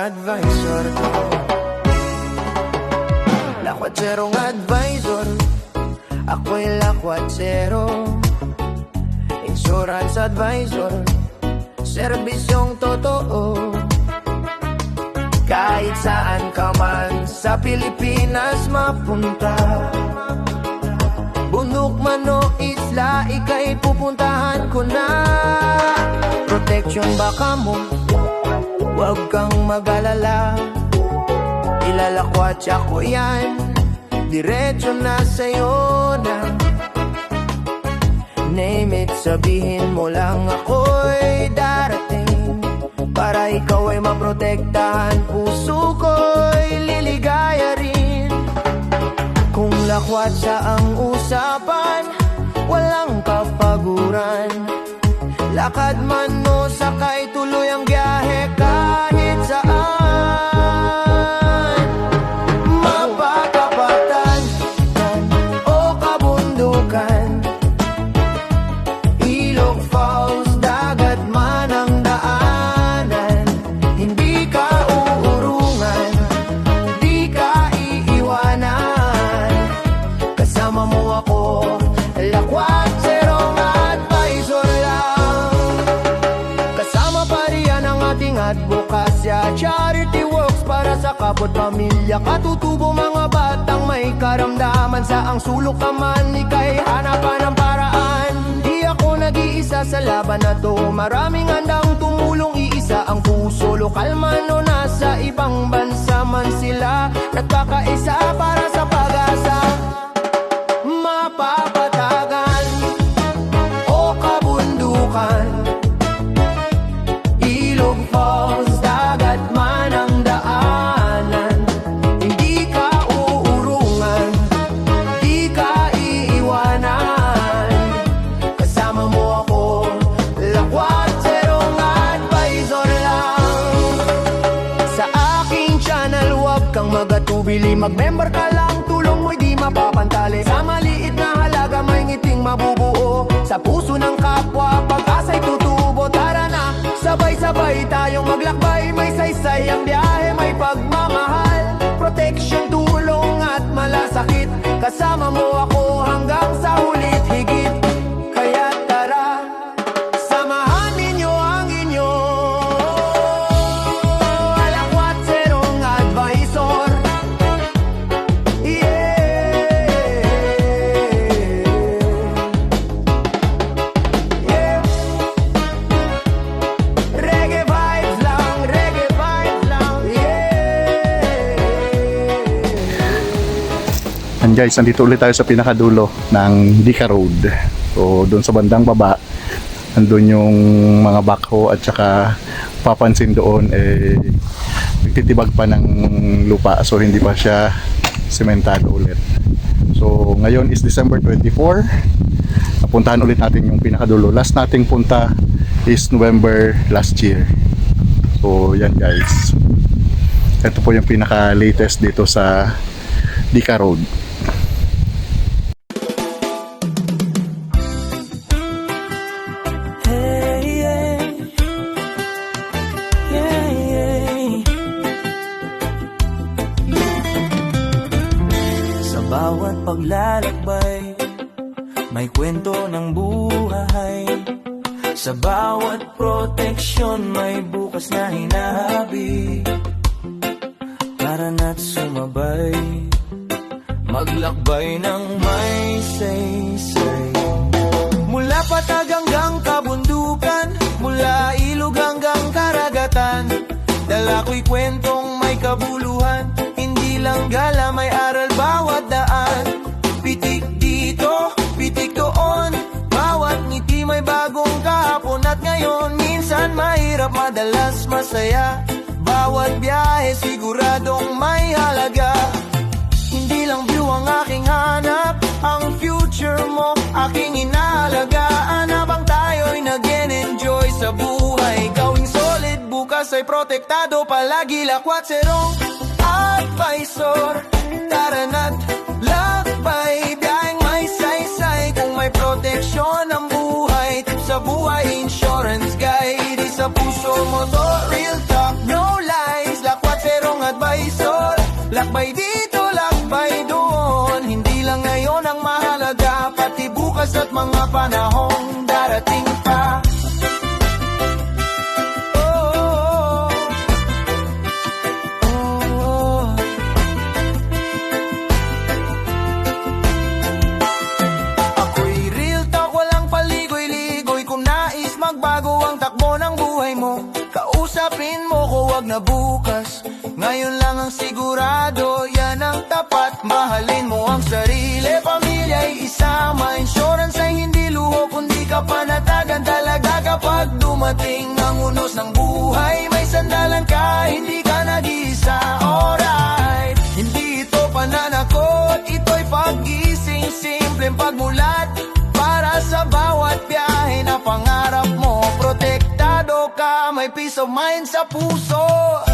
advisor ko. Lakwatserong advisor, ako'y lakwatero. Insurance advisor, serbisyong totoo. Kahit saan ka man sa Pilipinas mapunta, bundok man o isla, ika'y pupuntahan ko na. Protection baka mo, huwag kang mag-alala. Ilalakwatsa ko yan, diretso na sa'yo na. Name it, sabihin mo lang ako'y darating, para ikaw ay maprotektahan, puso ko'y liligaya rin. Kung lakwatsa ang usapan, walang kapaguran. Lakad man o sakay, tuloy ang biyahe kahit saan. Mapakapatan o kabundukan, ilog, falls, dagat man ang daanan. Hindi ka uurungan, di ka iiwanan. Kasama mo ako, lakwatserong advisor lang. Kasama pa riyan ang ating advokasya, charity works para sa kapwa pamilya. Katutubo mga batang may karamdaman, sa ang sulok ka man, ika'y hanapan ng paraan. Di ako nag-iisa sa laban na to, maraming handang tumulong, iisa ang puso. Lokal man o nasa ibang bansa man sila, nagkakaisa para sa pag-asa. Mapapatagan o kabundukan, ilog, falls, dagat man ang daanan. Hindi ka uurungan, di ka iiwanan. Kasama mo ako, lakwatserong advisor lang. Sa aking channel, huwag kang magatubili, mag-member ka lang, tulong mo'y di mapapantali. Sa maliit na halaga may ngiting mabubuo, sa puso ng kapwa pag-asa'y tutubo. Tara na, sabay-sabay tayong maglakbay, may saysay ang biyahe, may pagmamahal. Protection, tulong at malasakit, kasama mo ako hanggang sa hulit higit. Kaya tara, samahan ninyo ang inyo lakwatserong advisor. Reggae vibes lang, reggae vibes lang, And guys, nandito ulit tayo sa pinakadulo ng Dika Road. So doon sa bandang baba, andun yung mga backhoe, at saka papansin doon nagtitibag pa ng lupa, so hindi pa siya sementado ulit. So ngayon is December 24. Napuntahan ulit natin yung pinakadulo. Last nating punta is November last year. So yan guys, ito po yung pinaka latest dito sa Dika Road. Bawat paglalakbay, may kwento ng buhay. Sa bawat proteksyon, may bukas na hinahabi. Tara na't sumabay, maglakbay ng may saysay. Mula patag hanggang kabundukan, mula ilog hanggang karagatan, dala ko'y kwentong may kabuluhan. Hindi lang gala, may aral bawat daan. Pitik dito, pitik doon, bawat ngiti may bagong kahapon at ngayon. Minsan mahirap, madalas masaya, bawat biyahe siguradong may halaga. Hindi lang view ang aking hanap, ang future mo aking inaalagaan. Habang tayo'y nag-enjoy sa buhay, gawing solid, bukas ay protektado palagi. Lakwatserong advisor, tara na't lakbay, biyaheng may saysay. Kung may proteksyon ang buhay, tip sa buhay, insurance guide. Di sa puso mo to, real talk, no lies. oras at mga panahong darating pa. Ako'y real talk, walang paligoy-ligoy. Kung nais magbago ang takbo ng buhay mo, kausapin mo ko, wag na bukas. Ngayon lang ang sigurado, yan ang tapat. Mahalin mo ang sarili, pamilya'y isama. Insurance ay hindi luho, kundi kapanatagan talaga. Kapag dumating ang unos ng buhay, may sandalan ka, hindi ka nag-iisa. Alright, hindi ito pananakot, ito'y pag-gising. Simpleng pagmulat para sa bawat biyahe na pangarap mo. Protektado ka, may peace of mind sa puso.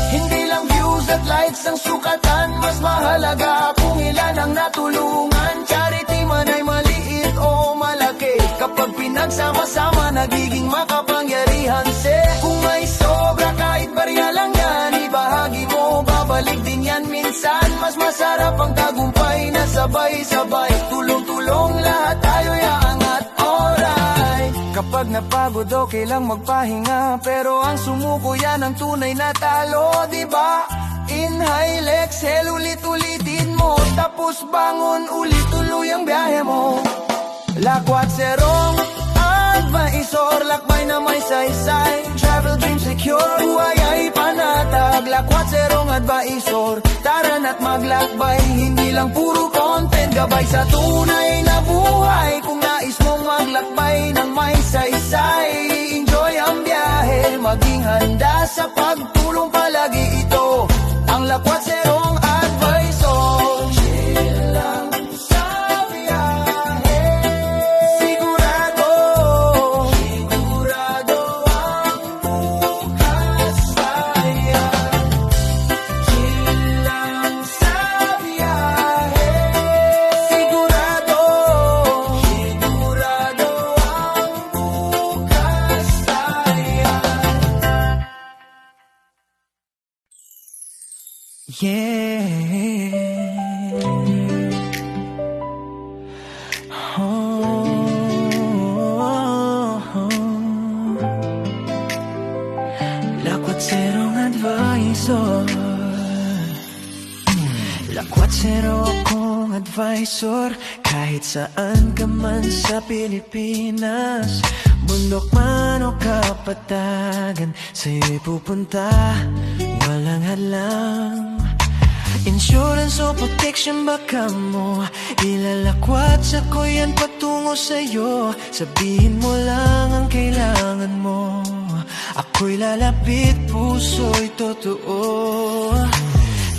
Hindi lang views at likes ang sukatan, mas mahalaga kung ilan ang natulungan. Charity man ay maliit o malaki, kapag pinagsama-sama nagiging makapangyarihan. Kung may sobra kahit barya lang yan, ibahagi mo, babalik din yan minsan. Mas masarap ang tagumpay na sabay-sabay, tulong-tulong lahat tayo yaangat. Alright, kapag napagod okay lang magpahinga, pero ang sumuko yan ang tunay na talo, diba? Inhale, exhale, ulit-ulitin mo, tapos bangon, ulit tuloy ang biyahe mo. Lakwat serong advisor, lakbay na may saysay, travel dream secure, buhay ay panatag. Lakwat serong advisor, tara na't maglakbay, hindi lang puro content, gabay sa tunay na buhay. Kung nais mong maglakbay ng may saysay, enjoy ang biyahe, maging handa sa pagtulong palagi ito. Ang lakwat serong advisor, chill lang sa biyahe. Sigurado ang bukas ay chill lang sa biyahe. Sigurado ang bukas ay Lakwat serong advisor, lakwat zero akong advisor. Kahit saan ka man sa Pilipinas, bundok man o kapatagan, sa'yo'y pupunta, walang hadlang. Insurance o protection baka mo ilalakwat, sa'ko yan patungo sa'yo. Sabihin mo lang ang kailangan mo, ako'y lalapit, puso'y totoo.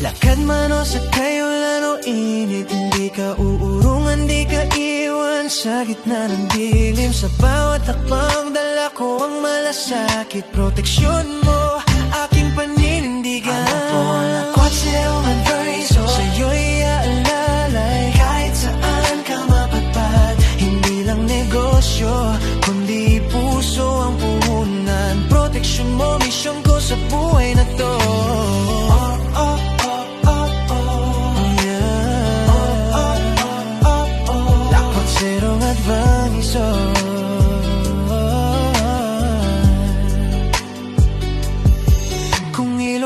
Lakad man o sakay, ulan o init, hindi ka uurungan, di ka iwan sa gitna ng dilim. Sa bawat hakbang dala ko ang malasakit, proteksyon mo, aking paninindigan. Ano po ang lakwat serong advisor, sa'yo'y aalalay, kahit saan ka mapadpad. Hindi lang negosyo, kundi puso ang puhunan. Proteksyon mo, misyon ko sa buhay na to. Lakwat serong advisor,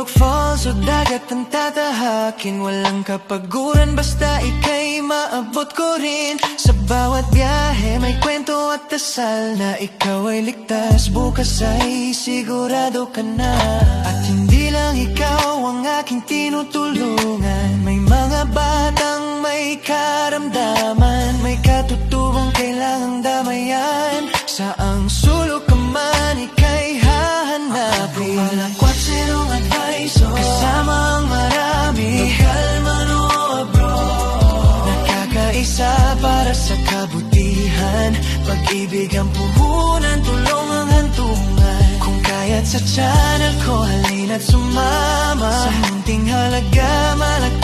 falls o dagat ang tatahakin, walang kapaguran, basta ika'y maabot ko rin. Sa bawat biyahe may kwento at dasal na ikaw ay ligtas, bukas ay sigurado ka na. At hindi lang ikaw ang aking tinutulungan, may mga batang may karamdaman, may katutubong kailangang damayan. Saang sulok ka man, ika'y hahanapin. Ako ang lakwat serong advisor, kasama ang marami, lokal man o abroad. Nakakaisa para sa kabutihan, pag-ibig ang puhunan, tulong ang hantungan. Kung kaya't sa tiyan ako, halina't sumama. Sa munting halaga, malaki